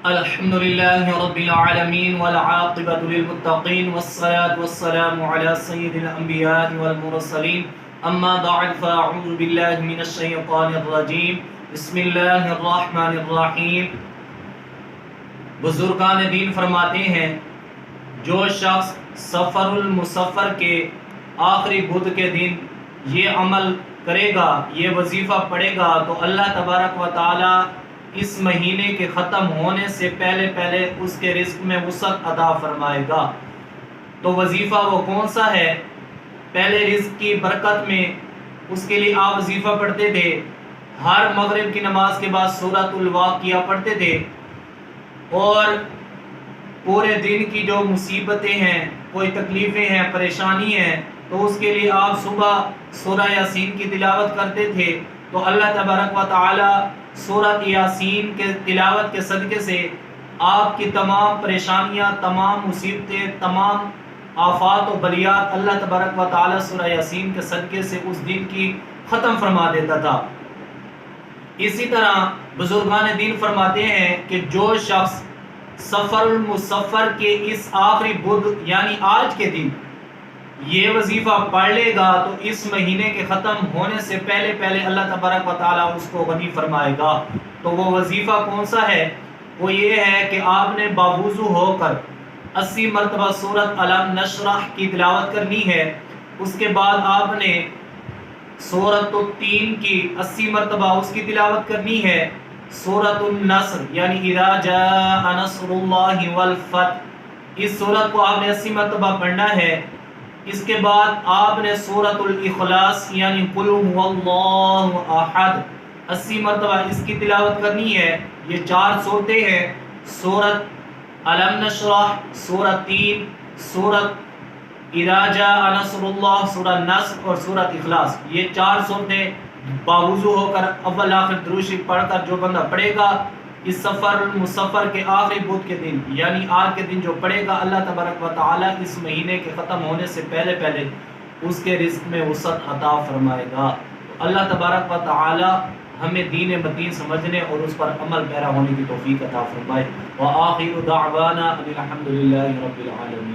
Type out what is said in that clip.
الحمد لله رب العالمين والعاقبة للمتقين والصلاة والسلام على سيد الأنبياء والمرسلين أما بعد فأعوذ بالله من الشيطان الرجيم بسم الله الرحمن الرحیم۔ بزرگان دین فرماتے ہیں جو شخص سفر المسفر کے آخری بدھ کے دن یہ عمل کرے گا، یہ وظیفہ پڑھے گا تو اللہ تبارک و تعالی اس مہینے کے ختم ہونے سے پہلے اس کے رزق میں وسعت عطا فرمائے گا۔ تو وظیفہ وہ کون سا ہے؟ پہلے رزق کی برکت میں اس کے لیے آپ وظیفہ پڑھتے تھے، ہر مغرب کی نماز کے بعد سورۃ الواقعہ پڑھتے تھے، اور پورے دن کی جو مصیبتیں ہیں، کوئی تکلیفیں ہیں، پریشانی ہیں، تو اس کے لیے آپ صبح سورہ یاسین کی تلاوت کرتے تھے۔ تو اللہ تبارک و تعالی سورۃ یاسین کے تلاوت کے صدقے سے آپ کی تمام پریشانیاں، تمام مصیبتیں، تمام آفات و بلیات اللہ تبارک و تعالی سورہ یاسین کے صدقے سے اس دن کی ختم فرما دیتا تھا۔ اسی طرح بزرگان دین فرماتے ہیں کہ جو شخص سفر المسفر کے اس آخری بدھ یعنی آج کے دن یہ وظیفہ پڑھ لے گا تو اس مہینے کے ختم ہونے سے پہلے اللہ تبارک و تعالیٰ اس کو غنی فرمائے گا۔ تو وہ وظیفہ کون سا ہے؟ وہ یہ ہے کہ آپ نے باوضو ہو کر 80 مرتبہ سورۃ علم نشرح کی تلاوت کرنی ہے۔ اس کے بعد آپ نے سورۃ التین کی 80 مرتبہ اس کی تلاوت کرنی ہے۔ سورۃ النصر یعنی اذا جاء نصر اللہ والفتح، اس سورت کو آپ نے 80 مرتبہ پڑھنا ہے۔ اس کے بعد آپ نے سورۃ الاخلاص یعنی قل هو اللہ احد 80 مرتبہ اس کی تلاوت کرنی ہے۔ یہ 4 صورتیں ہیں، سورۃ علم نشرح، سورۃ تین، سورۃ اذا جاء نصر اللہ، سورۃ نصر اور سورۃ اخلاص۔ یہ 4 صورتیں باوضو ہو کر اول آخر درود شریف پڑھ کر جو بندہ پڑھے گا اس سفر المسفر کے آخری بدھ کے دن یعنی آج کے دن جو پڑھے گا، اللہ تبارک و تعالیٰ اس مہینے کے ختم ہونے سے پہلے اس کے رزق میں وسعت عطا فرمائے گا۔ اللہ تبارک و تعالیٰ ہمیں دین متین سمجھنے اور اس پر عمل پیرا ہونے کی توفیق عطا فرمائے۔ وآخر دعوانا الحمد للہ رب العالمین۔